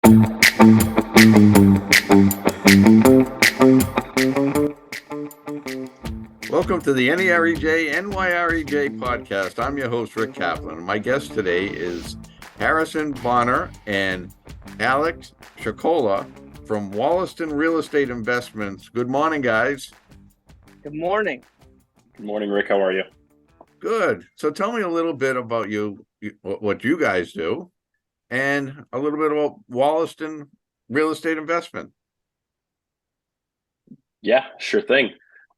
Welcome to the NYREJ Podcast. I'm your host, Rick Kaplan. My guest today is Harrison Bonner and Alex Cwiakala from Wollaston Real Estate Investments. Good morning, guys. Good morning. Good morning, Rick. How are you? Good. So tell me a little bit about what you guys do, and a little bit about Wollaston Real Estate Investment. Yeah, sure thing.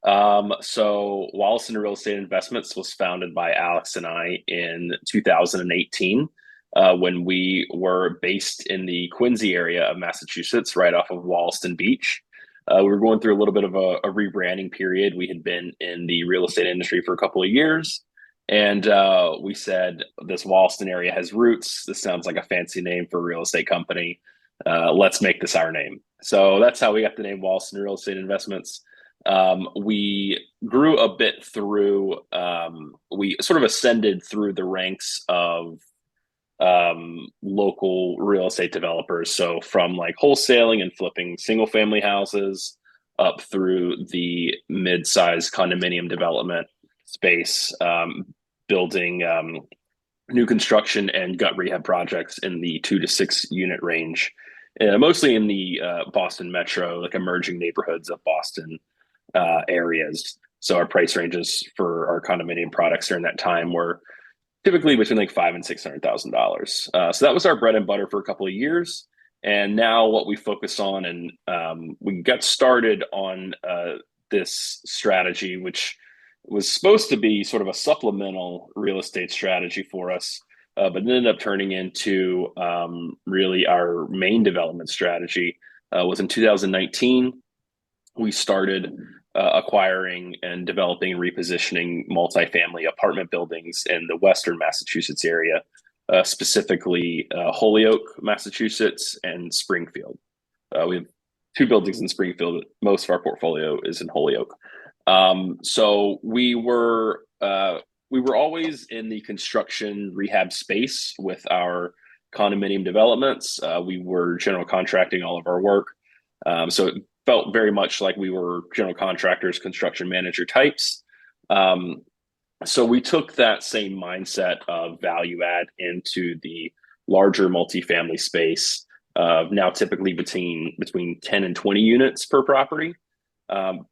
So Wollaston Real Estate Investments was founded by Alex and I in 2018 when we were based in the Quincy area of Massachusetts, right off of Wollaston Beach. We were going through a little bit of a rebranding period. We had been in the real estate industry for a couple of years, and we said, this Wollaston area has roots. This sounds like a fancy name for a real estate company. Let's make this our name. So that's how we got the name Wollaston Real Estate Investments. We grew a bit through, we sort of ascended through the ranks of local real estate developers. So from like wholesaling and flipping single family houses up through the mid-sized condominium development space, building new construction and gut rehab projects in the 2 to 6 unit range, mostly in the Boston metro, like emerging neighborhoods of Boston areas. So our price ranges for our condominium products during that time were typically between like $500,000 and $600,000. So that was our bread and butter for a couple of years. And now what we focus on, and we got started on this strategy, which was supposed to be sort of a supplemental real estate strategy for us, but it ended up turning into really our main development strategy. Was in 2019. We started acquiring and developing and repositioning multifamily apartment buildings in the Western Massachusetts area, specifically Holyoke, Massachusetts, and Springfield. We have 2 buildings in Springfield. Most of our portfolio is in Holyoke. So we were always in the construction rehab space with our condominium developments. We were general contracting all of our work. So it felt very much like we were general contractors, construction manager types. So we took that same mindset of value add into the larger multifamily space, now typically between 10 and 20 units per property.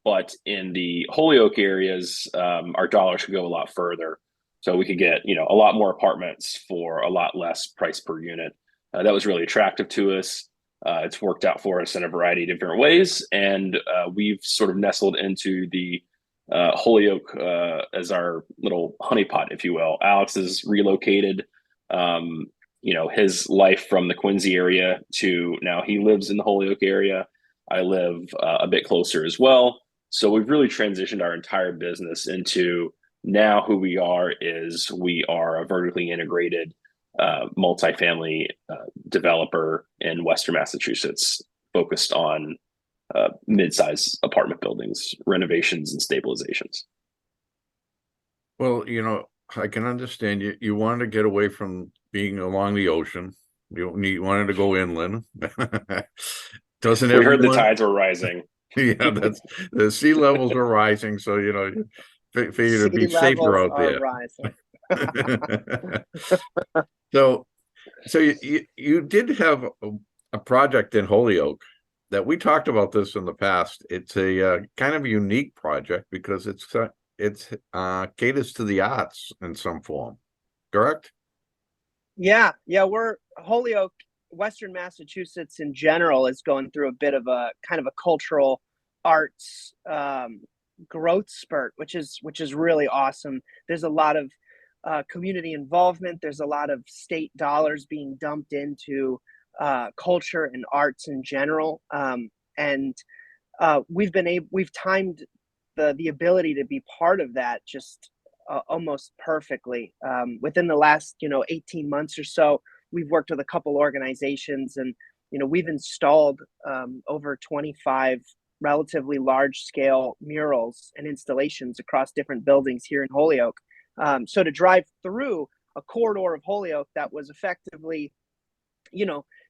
But in the Holyoke areas, our dollars could go a lot further. So we could get, a lot more apartments for a lot less price per unit. That was really attractive to us. It's worked out for us in a variety of different ways. And we've sort of nestled into the Holyoke as our little honeypot, if you will. Alex has relocated, his life from the Quincy area to now he lives in the Holyoke area. I live a bit closer as well. So we've really transitioned our entire business into now who we are is we are a vertically integrated multifamily developer in Western Massachusetts focused on mid-size apartment buildings, renovations and stabilizations. Well, I can understand you wanted to get away from being along the ocean. You wanted to go inland. Doesn't we heard the tides were rising? Yeah, that's the sea levels are rising, so figure to be safer out there. So you did have a project in Holyoke that we talked about this in the past. It's a kind of unique project because it's caters to the arts in some form, correct? Yeah, we're Holyoke. Western Massachusetts in general is going through a bit of a kind of a cultural arts growth spurt, which is really awesome. There's a lot of community involvement. There's a lot of state dollars being dumped into culture and arts in general, and we've timed the ability to be part of that just almost perfectly. Within the last 18 months or so, we've worked with a couple organizations, and we've installed over 25 relatively large scale murals and installations across different buildings here in Holyoke. So to drive through a corridor of Holyoke that was effectively,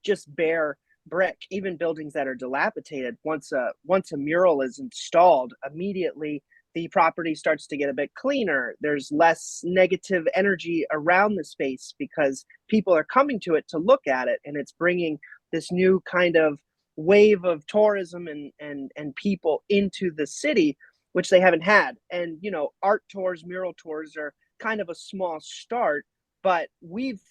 just bare brick. Even buildings that are dilapidated, once a mural is installed, immediately the property starts to get a bit cleaner. There's less negative energy around the space because people are coming to it to look at it, and it's bringing this new kind of wave of tourism and people into the city, which they haven't had. And art tours, mural tours are kind of a small start, but we've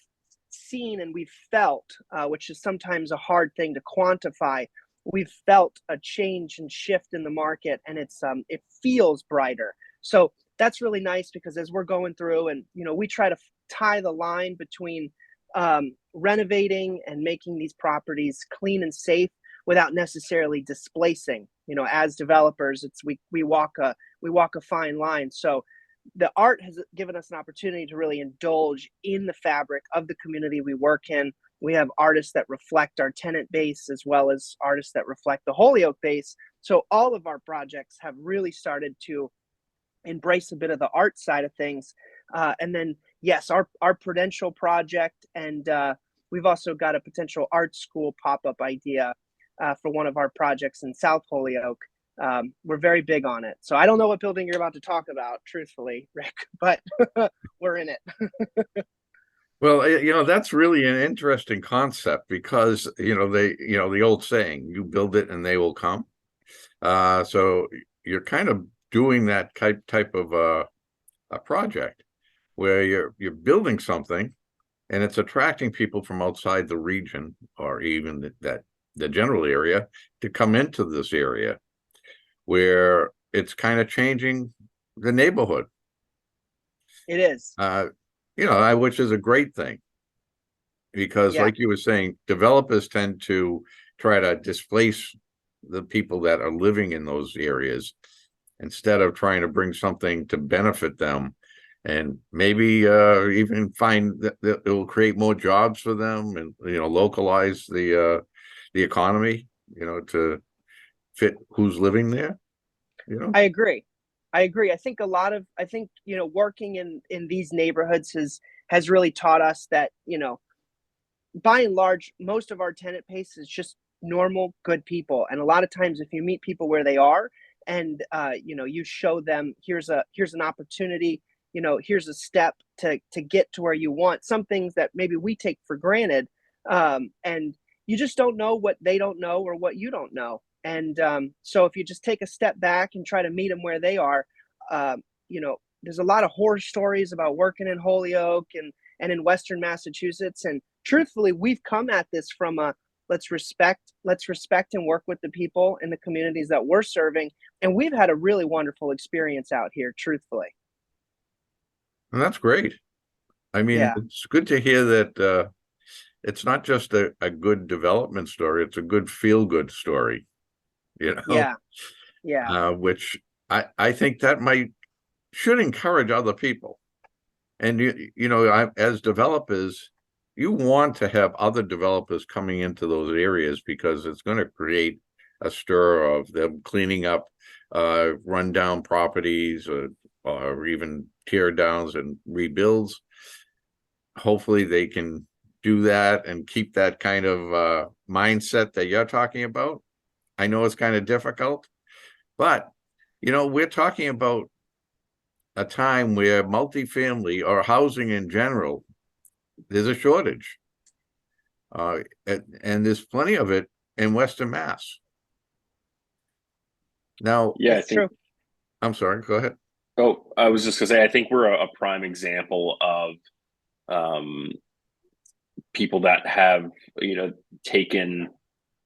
seen and we've felt, which is sometimes a hard thing to quantify, we've felt a change and shift in the market, and it feels brighter. So that's really nice, because as we're going through and we try to tie the line between renovating and making these properties clean and safe without necessarily displacing. As developers, we walk a fine line. So the art has given us an opportunity to really indulge in the fabric of the community we work in. We have artists that reflect our tenant base, as well as artists that reflect the Holyoke base. So all of our projects have really started to embrace a bit of the art side of things. And then, yes, our Prudential project, and we've also got a potential art school pop-up idea for one of our projects in South Holyoke. We're very big on it. So I don't know what building you're about to talk about, truthfully, Rick, but we're in it. Well, that's really an interesting concept, because, the old saying, you build it and they will come. So you're kind of doing that type of a project where you're building something and it's attracting people from outside the region, or even the general area, to come into this area where it's kind of changing the neighborhood. It is. Which is a great thing, because like you were saying, developers tend to try to displace the people that are living in those areas instead of trying to bring something to benefit them, and maybe even find that it will create more jobs for them, and localize the economy, to fit who's living there. I agree. I think working in these neighborhoods has really taught us that, by and large, most of our tenant base is just normal, good people. And a lot of times, if you meet people where they are, and you show them, here's an opportunity, here's a step to get to where you want, some things that maybe we take for granted, and you just don't know what they don't know or what you don't know. And so if you just take a step back and try to meet them where they are, there's a lot of horror stories about working in Holyoke and in Western Massachusetts. And truthfully, we've come at this from a let's respect and work with the people in the communities that we're serving. And we've had a really wonderful experience out here, truthfully. And that's great. I mean, It's good to hear that it's not just a good development story, it's a good feel-good story. Which I think that should encourage other people. And as developers, you want to have other developers coming into those areas, because it's going to create a stir of them cleaning up rundown properties, or even tear downs and rebuilds. Hopefully they can do that and keep that kind of mindset that you're talking about. I know it's kind of difficult, but we're talking about a time where multifamily, or housing in general, there's a shortage, and there's plenty of it in Western Mass. Now, I think. True. I'm sorry. Go ahead. Oh, I was just gonna say, I think we're a prime example of people that have taken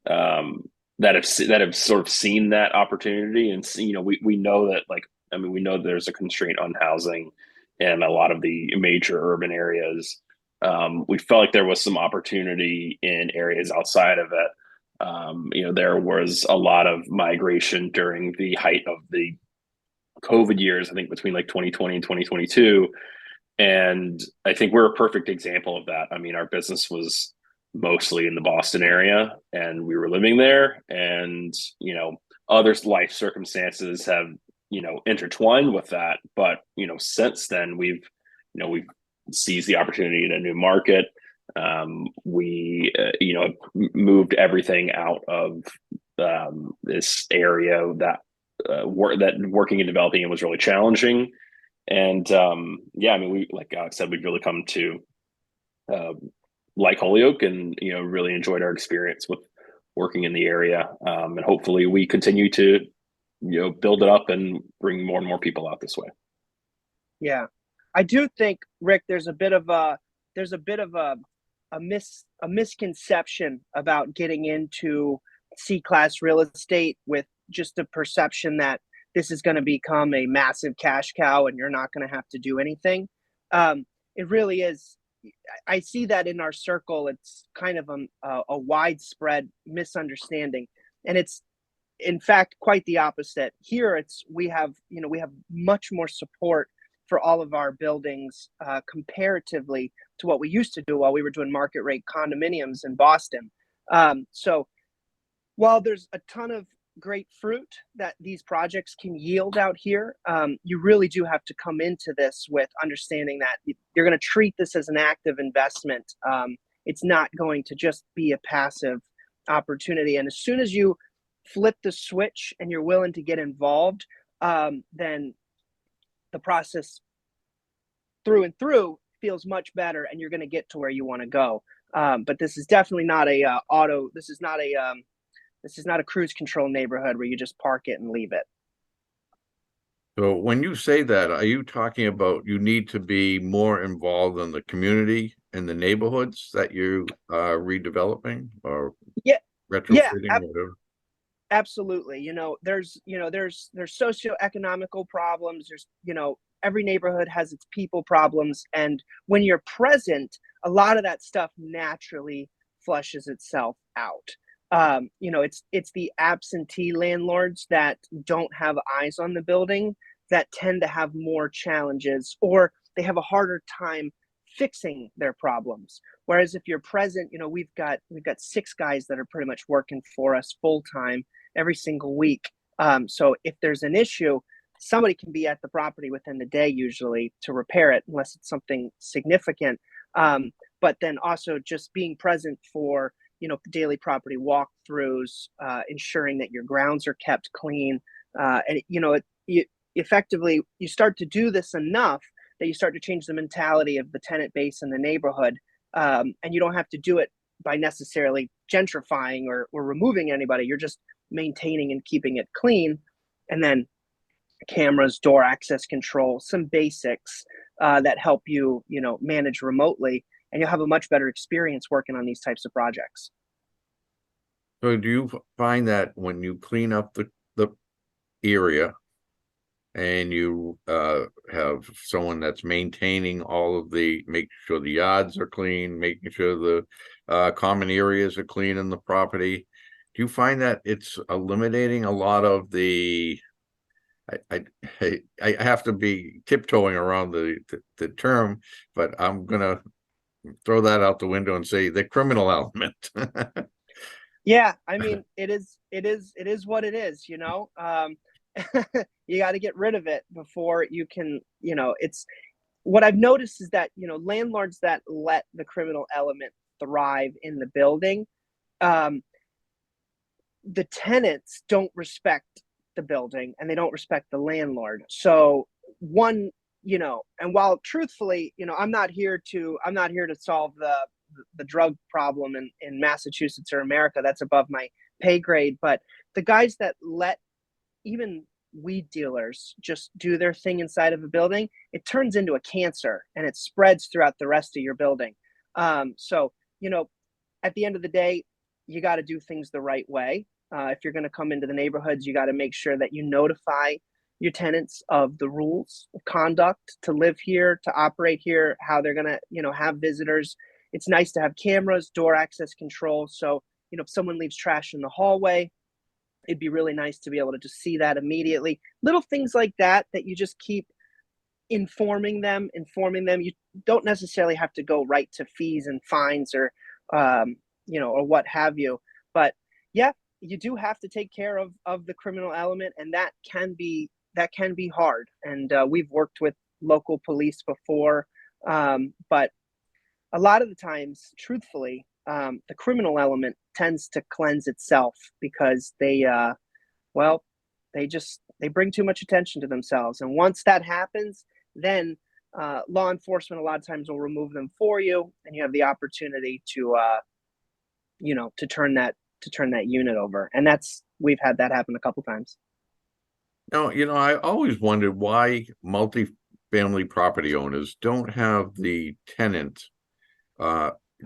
that have sort of seen that opportunity, and we know that, we know there's a constraint on housing in a lot of the major urban areas. We felt like there was some opportunity in areas outside of it. There was a lot of migration during the height of the COVID years, I think between 2020 and 2022. And I think we're a perfect example of that. I mean, our business was mostly in the Boston area, and we were living there, and other life circumstances have intertwined with that. But since then we've seized the opportunity in a new market. We moved everything out of this area that working and developing it was really challenging. And yeah, I mean, we, like Alex said, we've really come to like Holyoke, and really enjoyed our experience with working in the area. And hopefully we continue to build it up and bring more and more people out this way. Yeah, I do think, Rick, there's a bit of a misconception about getting into C-class real estate, with just the perception that this is going to become a massive cash cow and you're not going to have to do anything. It really is. I see that in our circle. It's kind of a widespread misunderstanding, and it's in fact quite the opposite. Here, we have much more support for all of our buildings comparatively to what we used to do while we were doing market rate condominiums in Boston. So while there's a ton of great fruit that these projects can yield out here, you really do have to come into this with understanding that you're going to treat this as an active investment. It's not going to just be a passive opportunity. And as soon as you flip the switch and you're willing to get involved, then the process through and through feels much better, and you're going to get to where you want to go. But this is definitely not this is not a cruise control neighborhood where you just park it and leave it. So when you say that, are you talking about you need to be more involved in the community and the neighborhoods that you are redeveloping or retrofitting, whatever? Absolutely. There's socioeconomical problems. There's, every neighborhood has its people problems. And when you're present, a lot of that stuff naturally flushes itself out. It's the absentee landlords that don't have eyes on the building that tend to have more challenges, or they have a harder time fixing their problems. Whereas if you're present, we've got 6 guys that are pretty much working for us full time every single week. So if there's an issue, somebody can be at the property within the day usually to repair it, unless it's something significant. But then also just being present for daily property walkthroughs, ensuring that your grounds are kept clean, and effectively you start to do this enough that you start to change the mentality of the tenant base in the neighborhood, and you don't have to do it by necessarily gentrifying or removing anybody. You're just maintaining and keeping it clean, and then cameras, door access control, some basics that help you manage remotely, and you'll have a much better experience working on these types of projects. So do you find that when you clean up the area and you have someone that's maintaining making sure the yards are clean, making sure the common areas are clean in the property, do you find that it's eliminating a lot of the I have to be tiptoeing around the term, but I'm gonna throw that out the window and say the criminal element. Yeah, I mean, it is what it is. You got to get rid of it before you can. It's what I've noticed is that landlords that let the criminal element thrive in the building, the tenants don't respect the building and they don't respect the landlord. So and while truthfully, I'm not here to solve the drug problem in Massachusetts or America. That's above my pay grade. But the guys that let even weed dealers just do their thing inside of a building, it turns into a cancer and it spreads throughout the rest of your building. So at the end of the day, you got to do things the right way. If you're going to come into the neighborhoods, you got to make sure that you notify your tenants of the rules of conduct to live here, to operate here, how they're going to, have visitors. It's nice to have cameras, door access control. So, if someone leaves trash in the hallway, it'd be really nice to be able to just see that immediately. Little things like that you just keep informing them. You don't necessarily have to go right to fees and fines or what have you. But yeah, you do have to take care of the criminal element, and that can be hard. And we've worked with local police before, but a lot of the times, truthfully, the criminal element tends to cleanse itself because well, they bring too much attention to themselves. And once that happens, then law enforcement a lot of times will remove them for you, and you have the opportunity to to turn that unit over. And we've had that happen a couple times. No, I always wondered why multi-family property owners don't have the tenant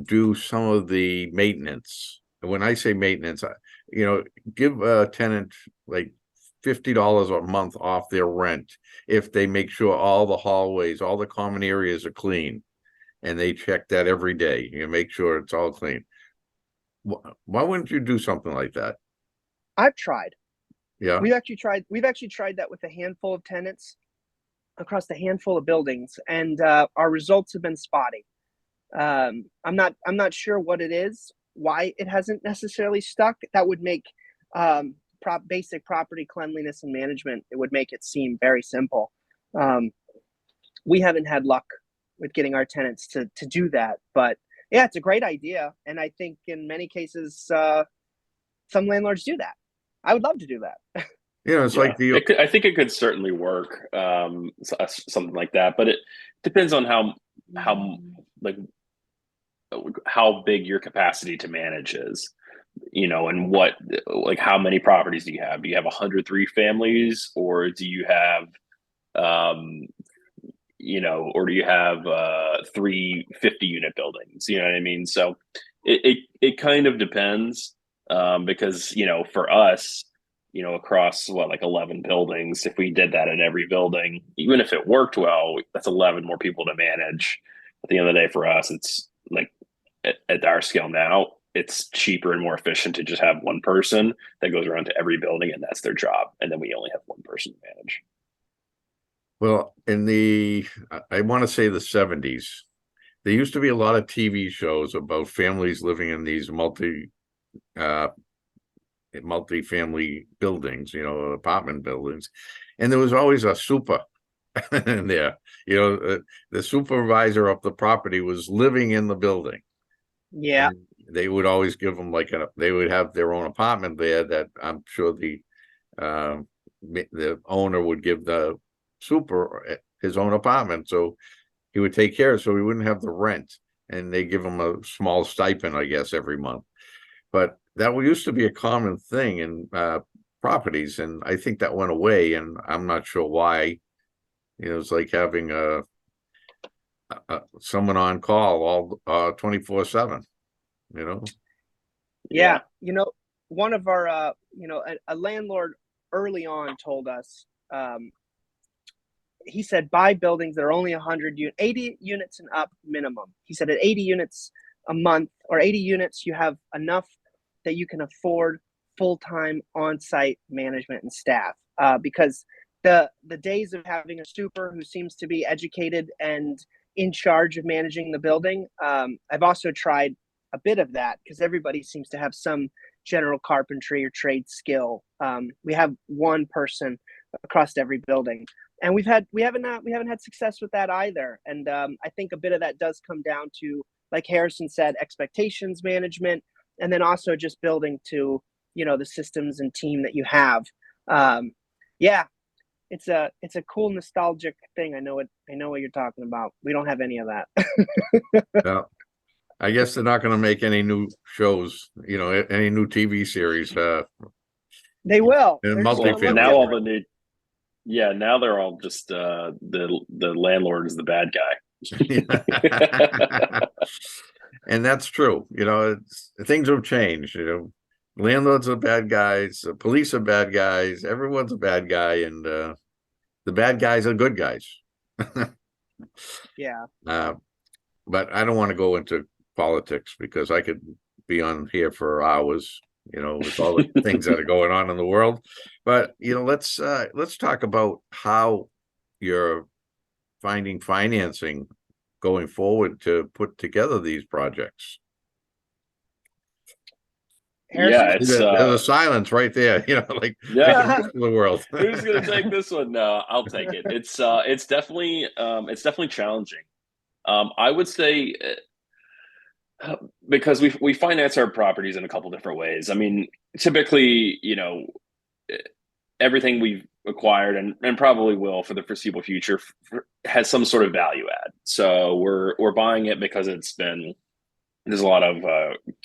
do some of the maintenance. And when I say maintenance, give a tenant like $50 a month off their rent if they make sure all the hallways, all the common areas are clean, and they check that every day. You make sure it's all clean. Why wouldn't you do something like that? I've tried. Yeah. We've actually tried that with a handful of tenants across a handful of buildings, and our results have been spotty. I'm not sure what it is, why it hasn't necessarily stuck. That would make basic property cleanliness and management, it would make it seem very simple. We haven't had luck with getting our tenants to do that, but yeah, it's a great idea, and I think in many cases some landlords do that. I would love to do that. It's like I think it could certainly work, something like that, but it depends on how big your capacity to manage is, and how many properties do you have? Do you have 103 families, or do you have, or do you have 3 50-unit buildings? You know what I mean? So it kind of depends, because for us, across 11 buildings, if we did that at every building, even if it worked well, that's 11 more people to manage. At the end of the day, for us, it's like at our scale now, it's cheaper and more efficient to just have one person that goes around to every building, and that's their job. And then we only have one person to manage. Well, I want to say the 70s, there used to be a lot of TV shows about families living in these multi-family buildings, apartment buildings. And there was always a super in there. The supervisor of the property was living in the building. Yeah. And they would always give them they would have their own apartment there that I'm sure the owner would give the super his own apartment. So he would take care of it, so he wouldn't have the rent, and they give him a small stipend, I guess, every month. But that used to be a common thing in properties, and I think that went away, and I'm not sure why. It's like having someone on call all 24/7. Yeah. One of our a landlord early on told us, he said, buy buildings that are only 80 units and up minimum. He said at 80 units a month or 80 units, you have enough that you can afford full-time on-site management and staff, because the days of having a super who seems to be educated and in charge of managing the building, I've also tried a bit of that, because everybody seems to have some general carpentry or trade skill. We have one person across every building, and we haven't had success with that either. And I think a bit of that does come down to, like Harrison said, expectations management, and then also just building to the systems and team that you have. It's a cool nostalgic thing. I know what you're talking about. We don't have any of that. Well, I guess they're not going to make any new shows, any new TV series. They will. Multi-family. Now they're all just the landlord is the bad guy. And that's true. Things have changed. Landlords are bad guys, the police are bad guys, everyone's a bad guy, and the bad guys are good guys. Yeah. But I don't want to go into politics, because I could be on here for hours, with all the things that are going on in the world. But let's talk about how you're finding financing going forward to put together these projects. Harrison? It's there's a silence right there, the world. Who's gonna take this one? No, I'll take it. It's definitely challenging. I would say Because we finance our properties in a couple different ways. I mean, typically, everything we've acquired and probably will for the foreseeable future has some sort of value add. So we're buying it because there's a lot of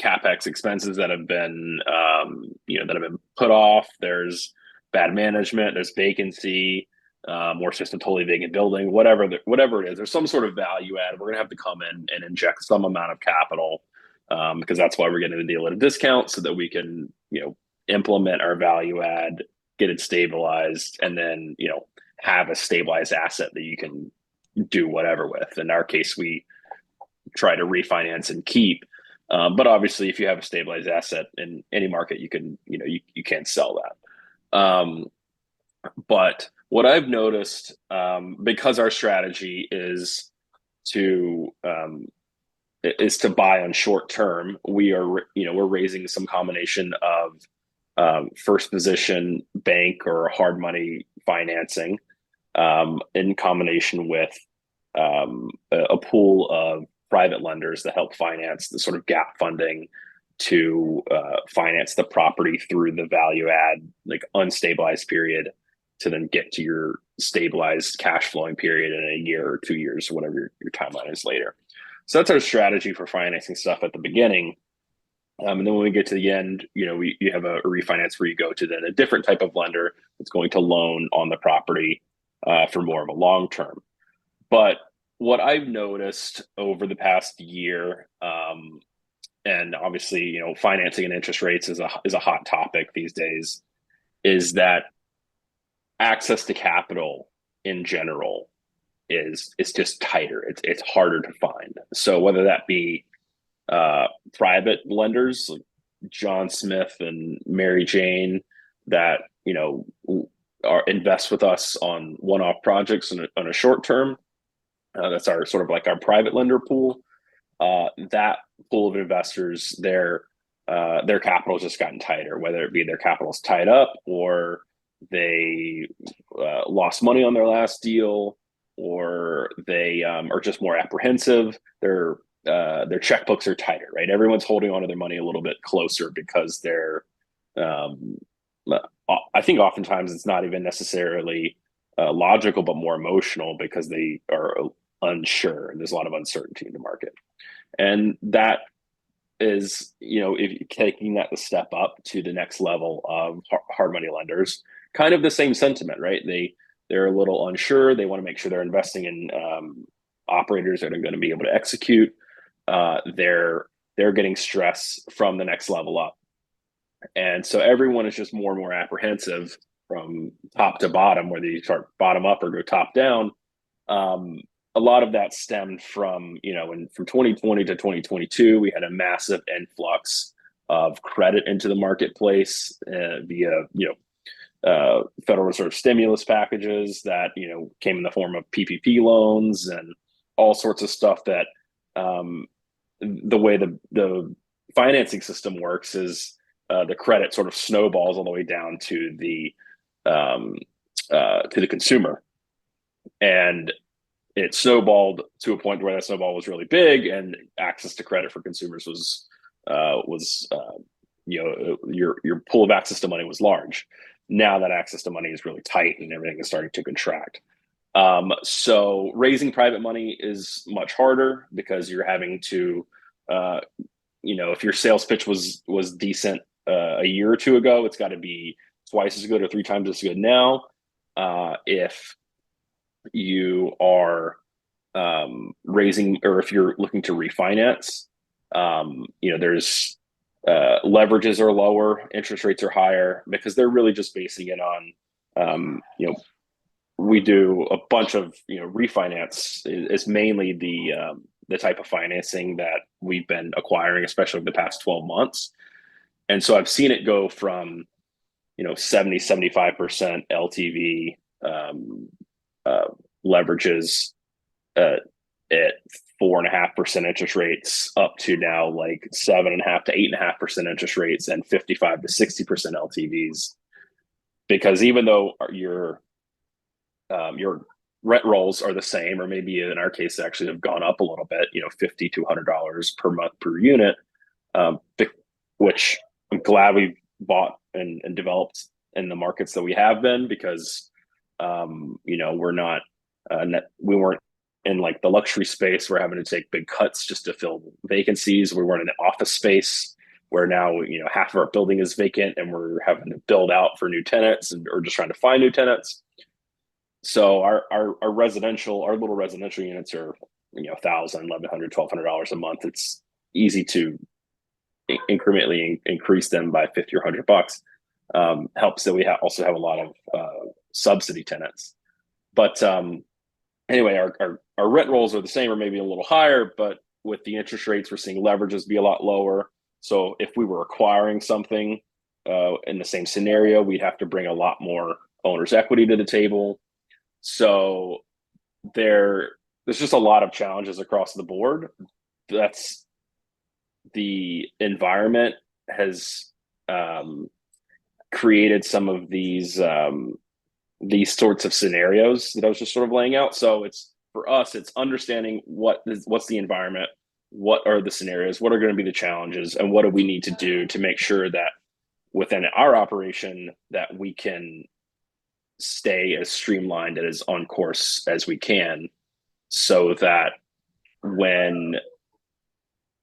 capex expenses that have been that have been put off. There's bad management. There's vacancy. Or it's just a totally vacant building. Whatever it is, there's some sort of value add. We're gonna have to come in and inject some amount of capital because that's why we're getting the deal at a discount so that we can implement our value add, get it stabilized, and then have a stabilized asset that you can do whatever with. In our case, we try to refinance and keep. But obviously, if you have a stabilized asset in any market, you can you can't sell that. But what I've noticed, because our strategy is to buy on short term, we're raising some combination of first position bank or hard money financing in combination with a pool of private lenders that help finance the sort of gap funding to finance the property through the value add, like unstabilized period, to then get to your stabilized cash flowing period in a year or 2 years, whatever your timeline is later. So that's our strategy for financing stuff at the beginning. And then when we get to the end, you have a refinance where you go to then a different type of lender that's going to loan on the property for more of a long term. But what I've noticed over the past year, and obviously, financing and interest rates is a hot topic these days, is that access to capital in general is just tighter. It's harder to find. So whether that be private lenders like John Smith and Mary Jane that invest with us on one-off projects on a short term, that's our sort of like our private lender pool. That pool of investors, their capital has just gotten tighter, whether it be their capital's tied up or they lost money on their last deal, or they are just more apprehensive. Their checkbooks are tighter, right? Everyone's holding onto their money a little bit closer because they're I think oftentimes it's not even necessarily logical, but more emotional because they are unsure and there's a lot of uncertainty in the market. And that is, if you're taking that the step up to the next level of hard money lenders, kind of the same sentiment, right? They're a little unsure. They want to make sure they're investing in operators that are going to be able to execute. They're getting stress from the next level up. And so everyone is just more and more apprehensive from top to bottom, whether you start bottom up or go top down. A lot of that stemmed from, from 2020 to 2022, we had a massive influx of credit into the marketplace via, Federal Reserve stimulus packages that, came in the form of PPP loans and all sorts of stuff that the way the financing system works is the credit sort of snowballs all the way down to the consumer. And it snowballed to a point where that snowball was really big, and access to credit for consumers was your pool of access to money was large. Now that access to money is really tight and everything is starting to contract. So raising private money is much harder because you're having to, if your sales pitch was decent a year or two ago, it's got to be twice as good or 3 times as good now. If you are raising, or if you're looking to refinance, there's leverages are lower, interest rates are higher, because they're really just basing it on, we do a bunch of, refinance is mainly the type of financing that we've been acquiring, especially over the past 12 months. And so I've seen it go from, 70-75% LTV leverages at 4.5% interest rates up to now like 7.5 to 8.5% interest rates and 55 to 60% LTVs. Because even though your rent rolls are the same, or maybe in our case actually have gone up a little bit, $50 to $100 per month per unit, um, which I'm glad we bought and developed in the markets that we have been, because we're not we weren't in like the luxury space. We're having to take big cuts just to fill vacancies. We weren't in the office space where now half of our building is vacant and we're having to build out for new tenants, or just trying to find new tenants. So our little residential units are $1,000, $1,100, $1,200 a month. It's easy to incrementally increase them by 50 or $100. Helps that we also have a lot of subsidy tenants. But anyway, our rent rolls are the same or maybe a little higher, but with the interest rates, we're seeing leverages be a lot lower. So if we were acquiring something in the same scenario, we'd have to bring a lot more owner's equity to the table. So there's just a lot of challenges across the board. That's the environment has created some of these sorts of scenarios that I was just sort of laying out. So for us, it's understanding what's the environment, what are the scenarios, what are going to be the challenges, and what do we need to do to make sure that within our operation that we can stay as streamlined and as on course as we can, so that when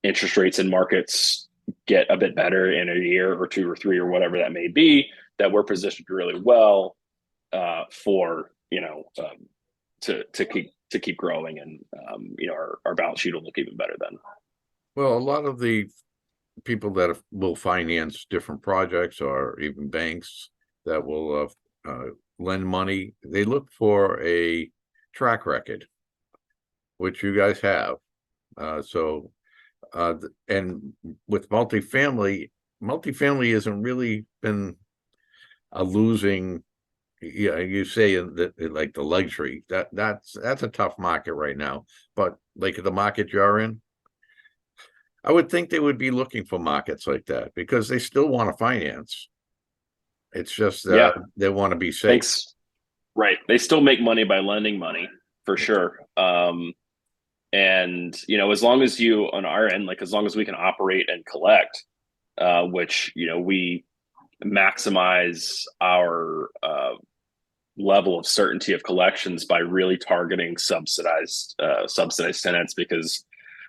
interest rates and markets get a bit better in a year or two or three or whatever that may be, that we're positioned really well for to keep growing, and our balance sheet will look even better then. Well, a lot of the people that will finance different projects, or even banks that will lend money, they look for a track record, which you guys have. And with multifamily hasn't really been a losing. Yeah, you say that like the luxury, that's a tough market right now. But like the market you're in, I would think they would be looking for markets like that, because they still want to finance. It's just they want to be safe. Thanks. Right. They still make money by lending money, for sure. And as long as on our end, like as long as we can operate and collect, which we maximize our level of certainty of collections by really targeting subsidized tenants, because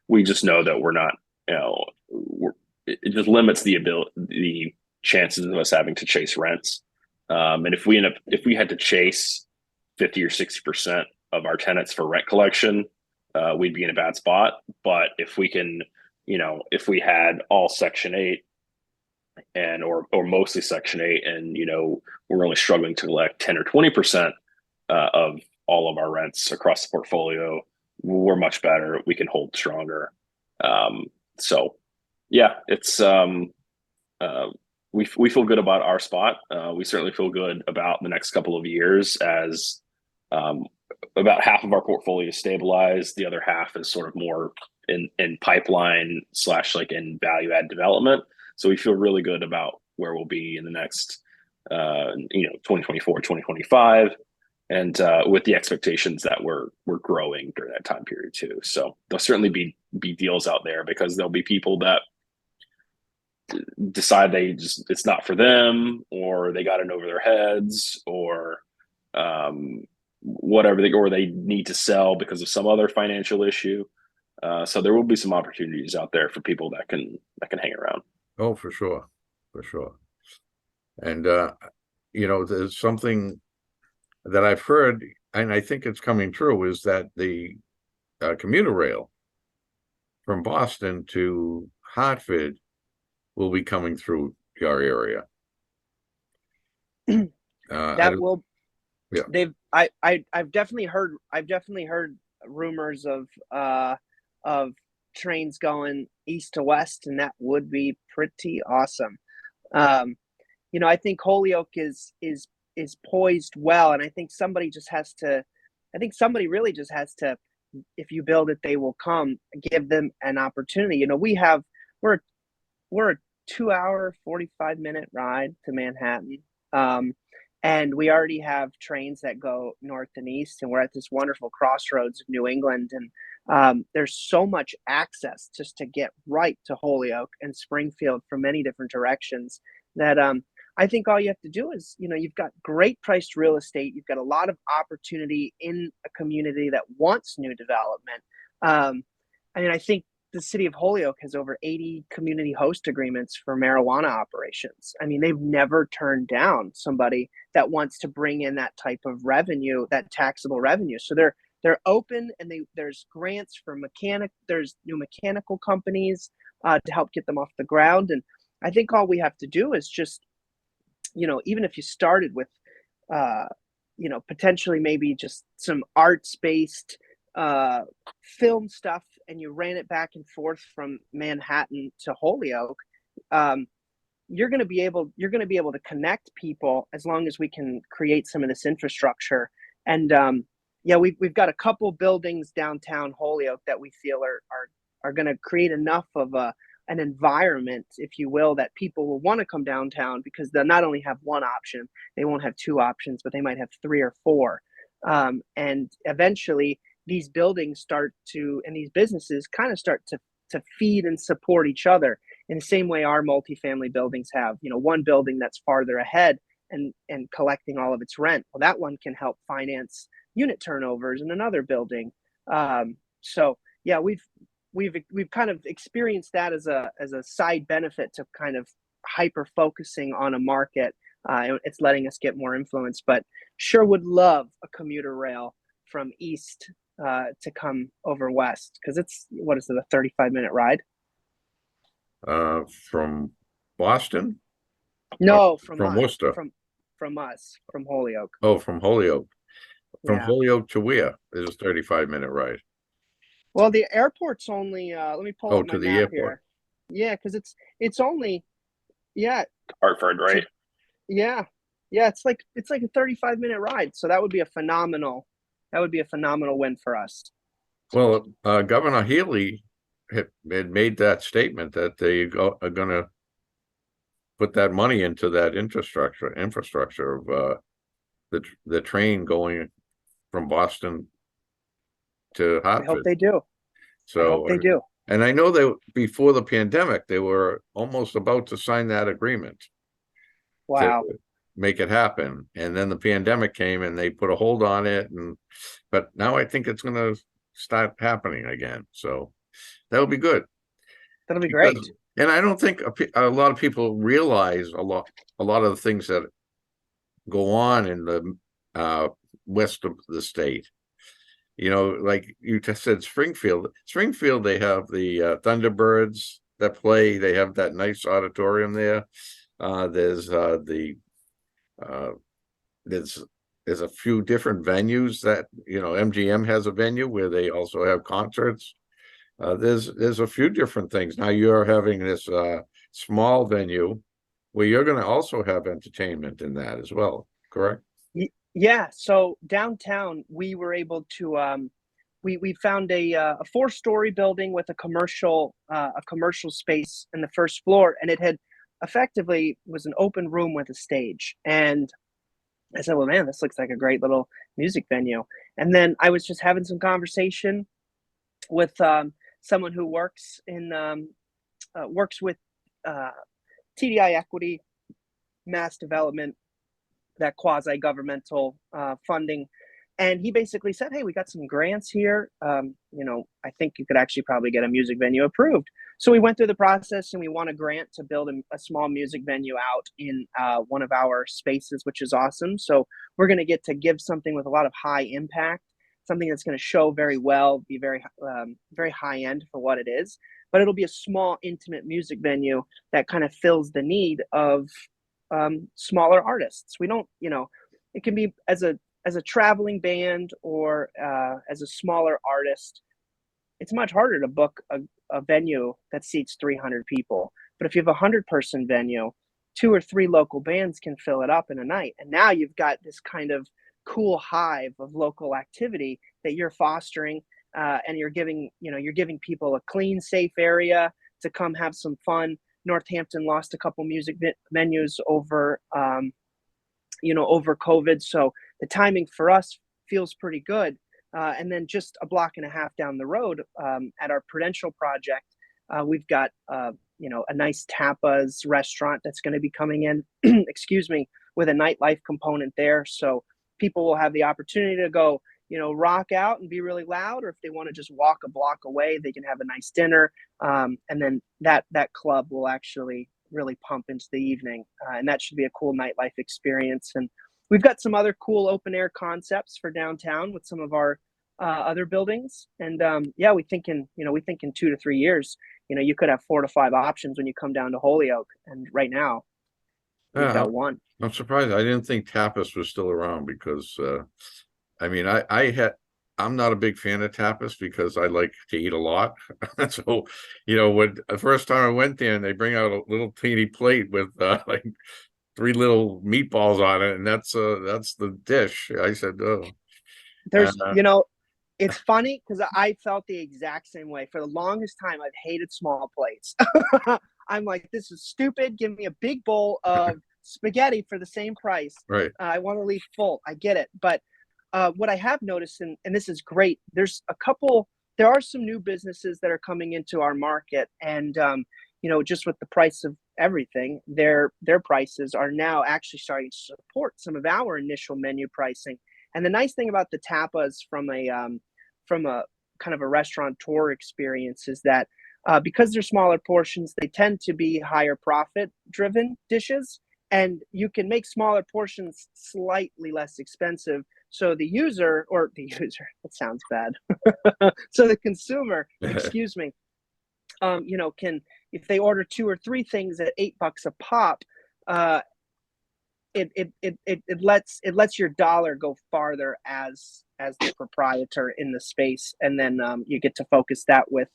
we just know that we're not, it just limits the chances of us having to chase rents. And if we had to chase 50 or 60% of our tenants for rent collection, we'd be in a bad spot. But if we can, if we had all Section 8 or mostly Section 8, and we're only struggling to collect 10 or 20% of all of our rents across the portfolio, we're much better. We can hold stronger. So yeah, it's we feel good about our spot. We certainly feel good about the next couple of years, as about half of our portfolio is stabilized. The other half is sort of more in pipeline / like in value add development. So we feel really good about where we'll be in the next 2024, 2025, and with the expectations that we're growing during that time period too. So there'll certainly be deals out there, because there'll be people that decide it's not for them, or they got it over their heads, or whatever, or they need to sell because of some other financial issue. So there will be some opportunities out there for people that can hang around. Oh, for sure. And there's something that I've heard, and I think it's coming true, is that the commuter rail from Boston to Hartford will be coming through your area. I've definitely heard rumors of trains going east to west, and that would be pretty awesome. I think Holyoke is poised well, and I think somebody really just has to, if you build it, they will come. Give them an opportunity. We're a 2-hour 45-minute ride to Manhattan. And we already have trains that go north and east, and we're at this wonderful crossroads of New England. And there's so much access just to get right to Holyoke and Springfield from many different directions that I think all you have to do is, you've got great priced real estate. You've got a lot of opportunity in a community that wants new development. I think the city of Holyoke has over 80 community host agreements for marijuana operations. I mean, they've never turned down somebody that wants to bring in that type of revenue, that taxable revenue. So they're open, and there's grants for there's new mechanical companies to help get them off the ground. And I think all we have to do is just, even if you started with, potentially maybe just some arts-based film stuff, and you ran it back and forth from Manhattan to Holyoke, you're going to be able to connect people as long as we can create some of this infrastructure. And we've got a couple buildings downtown Holyoke that we feel are going to create enough of an environment, if you will, that people will want to come downtown, because they'll not only have one option, they won't have two options, but they might have three or four. And eventually these buildings and these businesses kind of start to feed and support each other in the same way our multifamily buildings have. One building that's farther ahead and collecting all of its rent. Well, that one can help finance unit turnovers in another building. We've kind of experienced that as a side benefit to kind of hyper focusing on a market. It's letting us get more influence, but sure would love a commuter rail from east to come over west, because it's, what is it, a 35-minute ride? From Boston? No, from Worcester. From us, from Holyoke. Oh, from Holyoke. From Yeah. Holyoke to where? There's a 35-minute ride. Well, the airport's only let me pull up my to the map airport. here. Yeah, because it's only Hartford, right? Yeah, it's like a 35-minute ride. So that would be a phenomenal win for us. Well, Governor Healy had made that statement that they are going to put that money into that infrastructure of the train going from Boston to Hartford. I hope they do. So I hope they do. And I know that before the pandemic, they were almost about to sign that agreement. Wow. To make it happen. And then the pandemic came and they put a hold on it. But now I think it's going to start happening again. So that'll be good. That'll be great. And I don't think a lot of people realize a lot of the things that go on in the west of the state. Like you just said, Springfield, they have the Thunderbirds that play. They have that nice auditorium there. There's a few different venues that, MGM has a venue where they also have concerts. There's a few different things. Now you're having this small venue where you're going to also have entertainment in that as well, correct? Yeah. So downtown, we were able to we found a 4-story building with a commercial space in the first floor, and it had effectively was an open room with a stage. And I said, well, man, this looks like a great little music venue. And then I was just having some conversation with someone who works with TDI Equity, Mass Development, that quasi-governmental funding. And he basically said, hey, we got some grants here. I think you could actually probably get a music venue approved. So we went through the process and we won a grant to build a small music venue out in one of our spaces, which is awesome. So we're going to get to give something with a lot of high impact, something that's going to show very well, be very, very high end for what it is. But it'll be a small, intimate music venue that kind of fills the need of smaller artists. We don't, it can be as a traveling band or as a smaller artist. It's much harder to book a venue that seats 300 people. But if you have a 100-person venue, 2 or 3 local bands can fill it up in a night. And now you've got this kind of cool hive of local activity that you're fostering, and you're giving people a clean, safe area to come have some fun. Northampton lost a couple music venues over over COVID. So the timing for us feels pretty good. And then just a block and a half down the road, at our Prudential project, we've got a nice tapas restaurant that's going to be coming in, excuse me, with a nightlife component there. So people will have the opportunity to go, rock out and be really loud, or if they want to just walk a block away, they can have a nice dinner. And then that club will actually really pump into the evening, and that should be a cool nightlife experience. And we've got some other cool open air concepts for downtown with some of our other buildings. And we think in 2 to 3 years, you could have 4 to 5 options when you come down to Holyoke. And right now, we've got one. I'm surprised. I didn't think tapas was still around because, I'm not a big fan of tapas because I like to eat a lot. So, when the first time I went there and they bring out a little teeny plate with like 3 little meatballs on it, and that's the dish. I said, oh. There's, it's funny because I felt the exact same way. For the longest time, I've hated small plates. I'm like, this is stupid. Give me a big bowl of spaghetti for the same price. Right. I want to leave full. I get it. But what I have noticed, and this is great, there are some new businesses that are coming into our market. And, just with the price of everything, their prices are now actually starting to support some of our initial menu pricing. And the nice thing about the tapas from a kind of a restaurateur experience is that because they're smaller portions, they tend to be higher profit driven dishes, and you can make smaller portions slightly less expensive. So the user, that sounds bad. So the consumer, excuse me, can, if they order 2 or 3 things at $8 a pop, it lets your dollar go farther as the proprietor in the space. And then you get to focus that with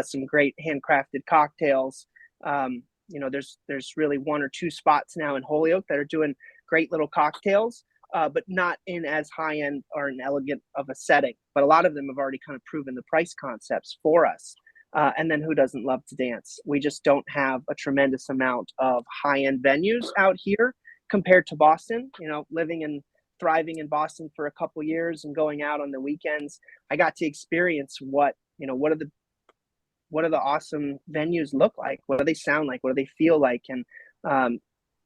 some great handcrafted cocktails. There's really 1 or 2 spots now in Holyoke that are doing great little cocktails, but not in as high end or an elegant of a setting. But a lot of them have already kind of proven the price concepts for us. And then who doesn't love to dance? We just don't have a tremendous amount of high end venues out here compared to Boston. Living and thriving in Boston for a couple years and going out on the weekends, I got to experience what are the awesome venues look like? What do they sound like? What do they feel like? And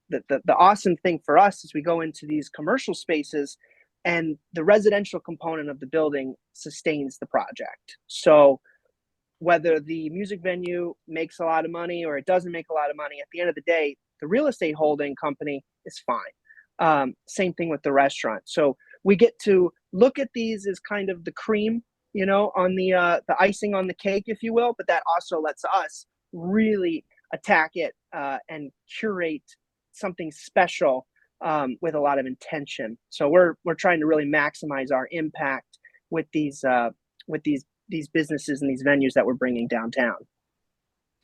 the awesome thing for us is we go into these commercial spaces, and the residential component of the building sustains the project. So whether the music venue makes a lot of money or it doesn't make a lot of money, at the end of the day, the real estate holding company is fine. Same thing with the restaurant. So we get to look at these as kind of the cream, on the icing on the cake, if you will, but that also lets us really attack it and curate something special with a lot of intention. So we're trying to really maximize our impact with these businesses and these venues that we're bringing downtown.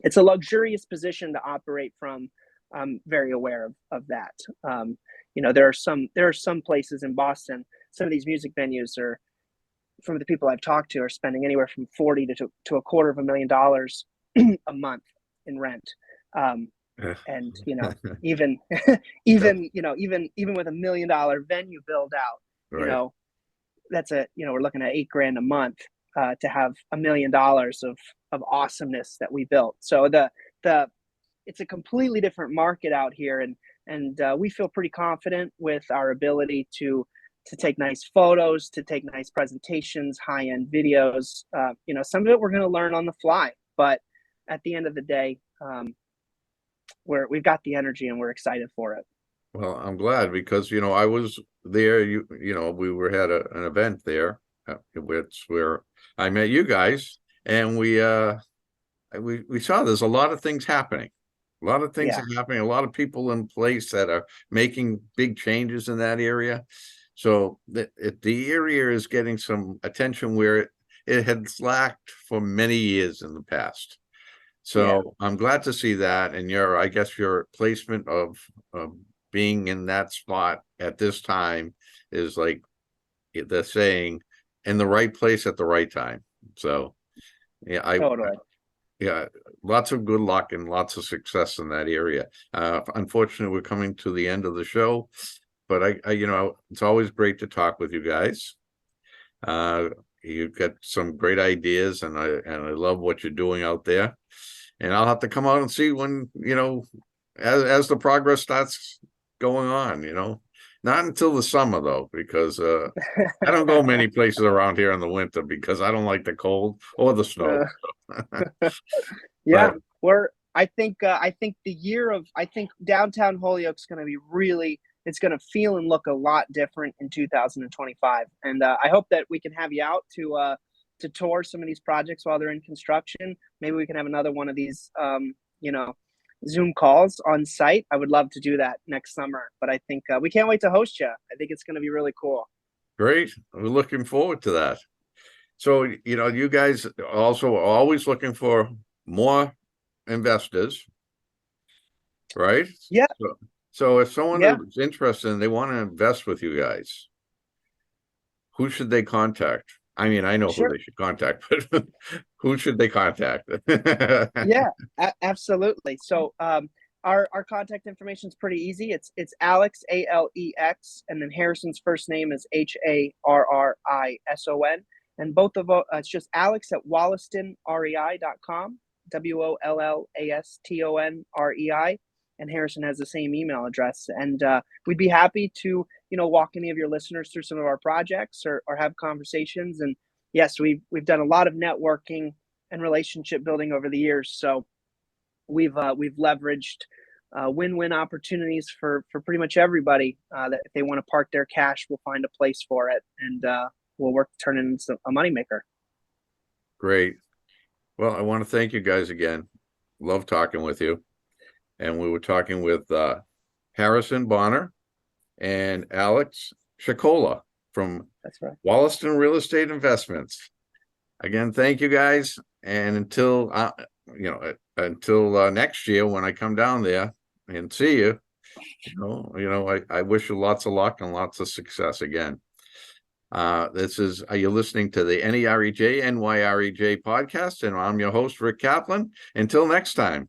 It's a luxurious position to operate from. I'm very aware of that. There are some places in Boston, some of these music venues are, from the people I've talked to, are spending anywhere from $40,000 to $250,000 a month in rent. And even with $1 million venue build out, right. That's we're looking at $8,000 a month to have $1 million of awesomeness that we built. So it's a completely different market out here, and we feel pretty confident with our ability to take nice photos, to take nice presentations, high-end videos. Some of it we're going to learn on the fly, but at the end of the day, we've got the energy and we're excited for it. Well, I'm glad because, I was there, we had an event there, where I met you guys, and we saw there's a lot of things happening. A lot of things are happening, a lot of people in place that are making big changes in that area. So the area is getting some attention where it had lacked for many years in the past. So I'm glad to see that. And I guess your placement of being in that spot at this time is like the saying, in the right place at the right time. So Totally. Lots of good luck and lots of success in that area. Unfortunately, we're coming to the end of the show. but I it's always great to talk with you guys. You've got some great ideas, and I love what you're doing out there. And I'll have to come out and see when, as the progress starts going on, not until the summer though, because I don't go many places around here in the winter because I don't like the cold or the snow. Yeah, I think downtown Holyoke's going to be it's going to feel and look a lot different in 2025. And I hope that we can have you out to tour some of these projects while they're in construction. Maybe we can have another one of these, Zoom calls on site. I would love to do that next summer, but I think we can't wait to host you. I think it's going to be really cool. Great. We're looking forward to that. So, you guys also are always looking for more investors, right? Yeah. So if someone is interested and they want to invest with you guys, who should they contact? I mean, I know who they should contact, but who should they contact? Yeah, absolutely. So our contact information is pretty easy. It's Alex, Alex, and then Harrison's first name is Harrison. And both of it's just Alex at wollastonrei.com, WOLLASTONREI. And Harrison has the same email address. And we'd be happy to, walk any of your listeners through some of our projects or have conversations. And yes, we've done a lot of networking and relationship building over the years. So we've leveraged win-win opportunities for pretty much everybody that if they want to park their cash, we'll find a place for it. And we'll work to turn it into a moneymaker. Great. Well, I want to thank you guys again. Love talking with you. And we were talking with Harrison Bonner and Alex Cwiakala from Wollaston Real Estate Investments. Again, thank you guys. And until next year when I come down there and see you, I wish you lots of luck and lots of success again. Are you listening to the NYREJ podcast? And I'm your host, Rick Kaplan. Until next time.